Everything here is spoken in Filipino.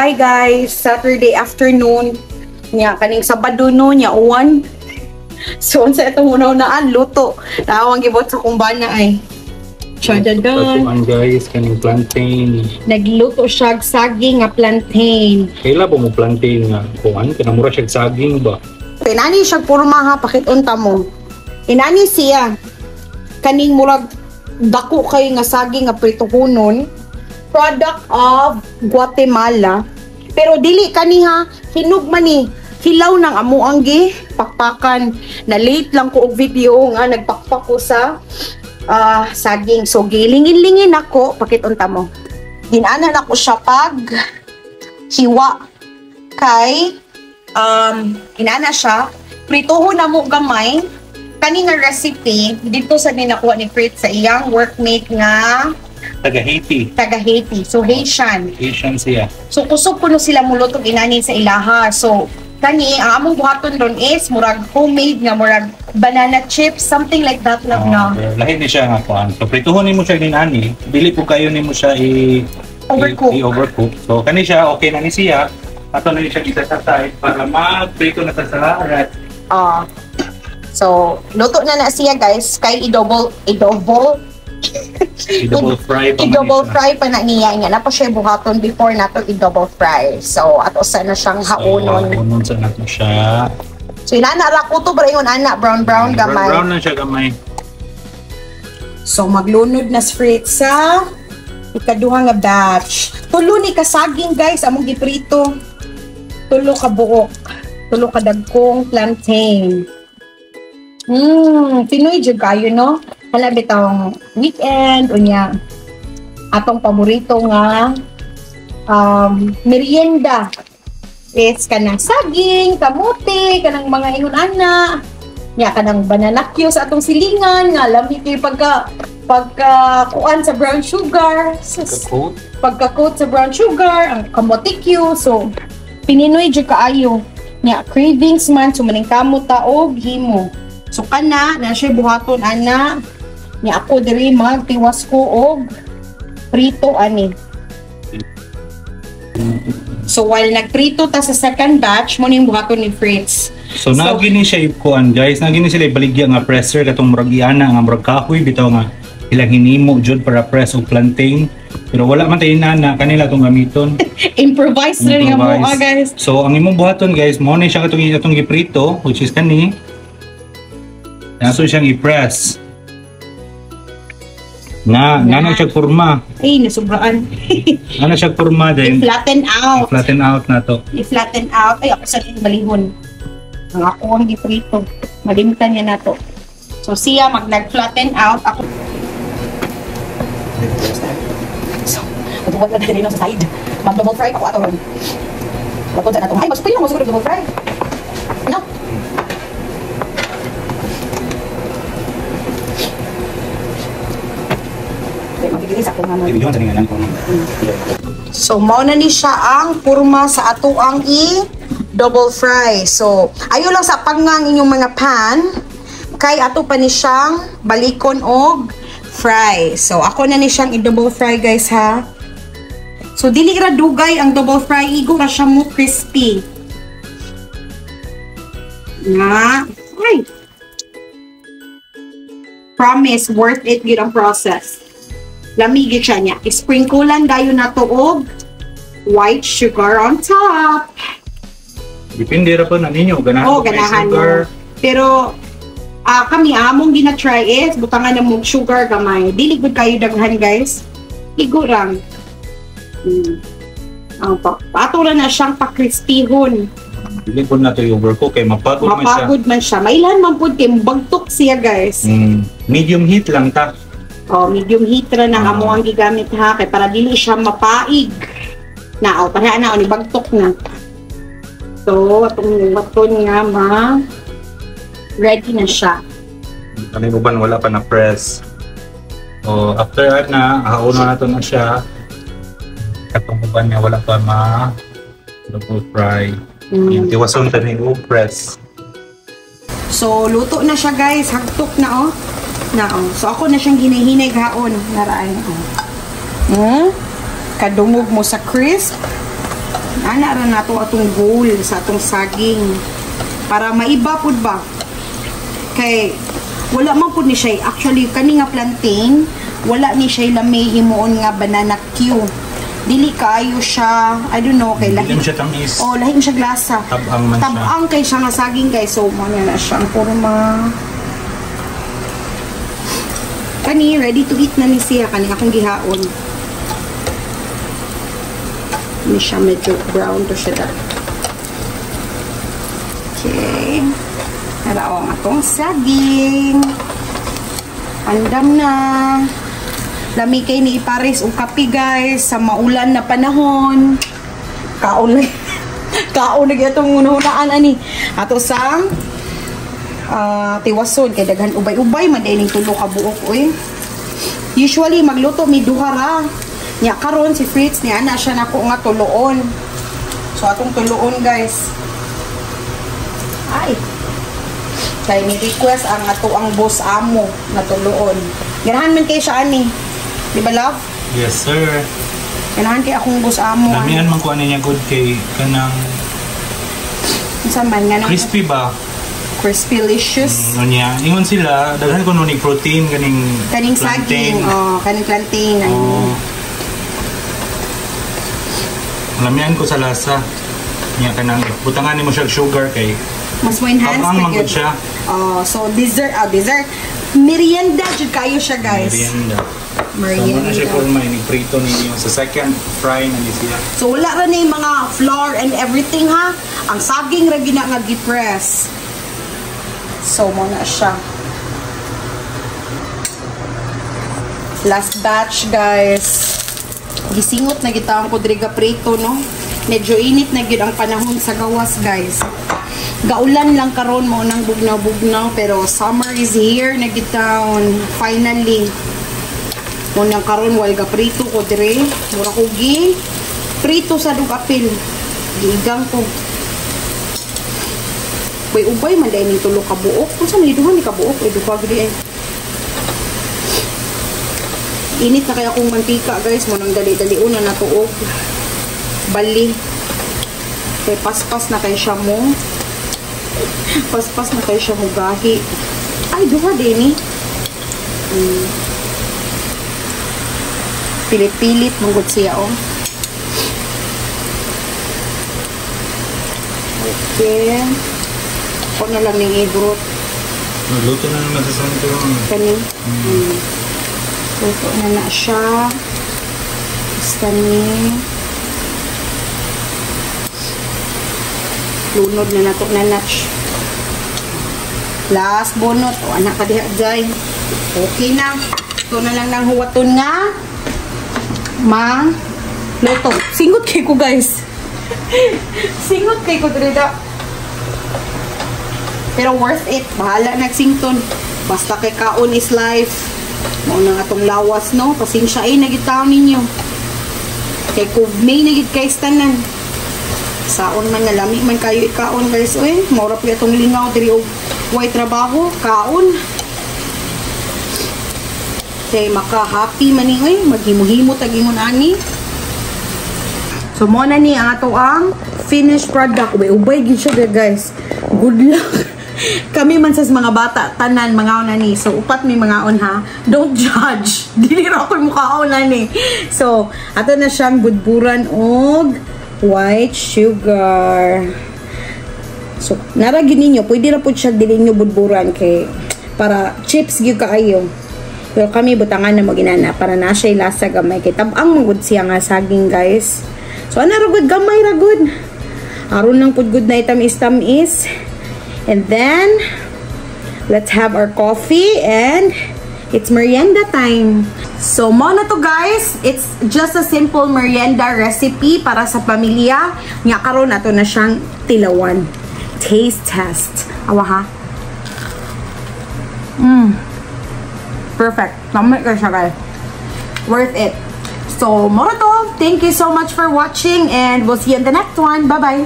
Hi guys, Saturday afternoon nya kaning Sabado no nya uwan. So unsa itong una-unaan luto. Nawang gibot sa kumbana ay. Tatuan guys kaning plantain. Nagluto siya saging nga plantain. Kaila ba mo plantain nga kuan kana mura siya saging ba? Pinani siya porma ha pakitunta mo. Inani siya kaning murag dako kay nga saging nga pritohonon, product of Guatemala. Pero dili kaniha hinugman ni hilaw ng amuang gi pakpakan. Na late lang ko og video nga nagpakpak ko sa saging. So gilingin-lingin ako pakitunta mo. Dinaanan ako siya pag hiwa kay inana siya pritoho na mo gamay. Kani nga recipe dito sa ninakuha ni Fritz sa iyang workmate nga Taga Haiti. So Haitian siya. So kusog kuno sila mulutog inani sa ilaha. So kani ang among buhaton ron is murag homemade nga murag banana chips, something like that lang na. Lahi ni siya nga kuan. So prituhon nimo siya dinani, dili po kayo nimo siya i-overcook. So kani siya okay na ni siya. Ato na ni siya kita sa side para mag-prito na ta sa rat. So luto na siya guys, kay i-double fry pa na niya nga na pa siya buhaton before nato i-double fry. So ato sa na siyang haonon. Haonon sa nato siya. So inana ra ko to barayon ana brown gamay. Brown na siya gamay. So maglunod na Fritz sa ikaduha nga batch. Tulo ni kasaging guys among giprito. Tulo ka buok. Tulo ka dagkong plantain. Pinoy jud kayo no. Hala bitong weekend unya atong paborito nga merienda is kanang saging, kamote, kanang mga ingon ana. Nya kanang banana cue sa atong silingan nga lami kay pagka kuan sa brown sugar. Pagka-coat sa brown sugar, ang kamote cue. So pininoy jud kaayo. Nya cravings man so maning kamot ta og himo. So kana na siya buhaton ana. Nya ako diri magtiwas ko og prito ani. So while nagprito ta sa second batch mo ning buhaton ni Fritz. So nagini siya ikuan guys, nagini sila ibaligya nga presser katong murag iana nga murag kahoy bitaw nga ilang hinimo jud para press og plantain. Pero wala man tay inana kanila tong gamiton. Improvise na nga mo guys. So ang imong buhaton guys, mo ni siya katong giprito which is kani. Naso siyang i-press. Na siya kurma. Ay, nasubraan. Siya kurma din. I-flatten out. I-flatten out na to. I-flatten out. Ay, ako sa balihon. Ang ako ang giprito. Malimitan niya na to. So, siya mag-flatten out. Ako. So, matubot na din sa side. Mag-double fry ako ato ron. Matubot na ito. Ay, mas pwede mo siguro double fry. No? So, mao na ni siya ang purma sa ato ang i-double fry. So, ayo lang sa panggang inyong mga pan. Kay ato pa ni siyang balikon og fry. So, ako na ni siyang i-double fry guys ha. So, dili ra dugay ang double fry. Igo ra siya mo crispy. Na. Ay. Promise, worth it yun ang process. Lamigit siya niya. Sprinklean dayon na to og white sugar on top. Depende ra pa na ninyo ganahan. Ganahan mo. Pero kami among gina-try is butangan na mong sugar gamay. Dili gud kayo daghan guys. Igurang. Ato na siyang pa-crispyhon. Dili po na to overcook kay mapagod man siya. Mailan man pud kay bagtok siya guys. Medium heat lang ta. Medium heat ra nang amo ang gigamit ha kay para dili siya mapaig. Para na ni bagtok na. So atong baton nga ready na siya. Kani uban wala pa na press. So after na hauna nato na siya. Katong uban niya wala pa double fry. Yung tiwason ta ni press. So luto na siya guys, hagtok na So ako na siyang ginahinay haon. Naraan Kadungog mo sa crisp. Ana ra nato atong goal sa atong saging para maiba pud ba. Kay wala man pud ni siya actually kani nga plantain, wala ni siya lamay himuon nga banana Q. Dili kaayo siya, I don't know, kay lahi. Lahim siya tamis. Oh, lahim siya glasa. Tabang man siya. Tabang kay siya nga saging guys. So, mo na siya ang forma. Kani, ready to eat na ni siya. Kani akong gihaon. Hindi siya medyo brown to siya dahil. Okay. Naraong atong saging. Andam na. Lami kay ni Paris o kape guys sa maulan na panahon. Kaon na. Kaon na itong unaan ani. Ato sang tiwason kay daghan ubay-ubay man dining tulo ka buok oy. Usually magluto mi duha ra. Nya karon si Fritz ni ana siya nako nga tuloon. So atong tuloon guys. Ay. Kay ni request ang ato ang boss amo na tuloon. Ganahan man kay siya ani. Di ba, love? Yes, sir. Kailangan kay akong boss amo. Namihan man ko ano niya good kay kanang Saan man nga crispy ba? Crispy-licious. Niya. Ingon sila, daghan ko nuning protein kaning saging. Oh, kaning plantain. Oh. Lamihan ko sa lasa. Niya kanang butangan nimo siya sugar kay mas mo enhance tabang man siya. Oh, so dessert, merienda jud kayo siya, guys. Merienda. Merienda. So, muna siya kung may prito ninyo sa second fry na siya. So, wala ra na yung mga flour and everything, ha? Ang saging ra gina nga gi-press. So, muna siya. Last batch, guys. Gisingot na gitawang ko driga prito, no? Medyo init na gid ang panahon sa gawas, guys. Gaulan lang karon mo nang bugnaw-bugnaw pero summer is here na gitawon finally. Mo nang karon wal ga prito ko dire, mura ko gi prito sa dugapil. Giigang ko. Ubay man dai ning tulo ka buok. Unsa man duha ni ka buok e duha gid eh. Init na kaya akong mantika, guys. Mo nang dali-dali una na tuog. Bali. Kay paspas na kay siya mo. Paspas na kayo siya mugahi. Ay, duha din eh. Pilit-pilit manggod siya, oh. Okay. Ako na lang ng ibrot. Luto na naman sa santo. Kani. Luto na siya. Tapos kani. Lunod na nato na natch. Last bonot. O, anak ka diha dyan. Okay na. Ito na lang ng huwaton nga. Luto. Singot kay ko, guys. Singot kay ko, Drida. Pero worth it. Bahala nagsington. Basta kay kaon is life. Mauna nga itong lawas, no? Pasensya ay nagitaw ninyo. Kay kubmay nagit kay stanan. Saon man nga lami man kayo ikaon guys. Uy, maura po itong lingaw diri og way trabaho, kaon. Kay maka-happy man ni uy, maghimo-himo tag ingon ani. So mo na ni ang ato ang finished product. Ubay gid siya guys. Good luck. Kami man sa mga bata tanan mga na ni. So upat mi mga on ha. Don't judge. Dili ra ko mukhaon na ni. So ato na siyang budburan og white sugar. So, naragin ninyo, pwede na po siya dilin nyo budburan kay para chips gyud kaayo. Pero kami butangan na maginana para na siya lasa gamay kay tabang mangud siya nga saging guys. So, ana ra gud gamay ra gud. Aron lang pud gud na tamis. And then let's have our coffee and it's merienda time. So, mo na to guys. It's just a simple merienda recipe para sa pamilya. Nga karon nato na siyang tilawan. Taste test. Awa ha. Perfect. Lamig ka siya guys. Worth it. So, mo na to. Thank you so much for watching and we'll see you in the next one. Bye-bye.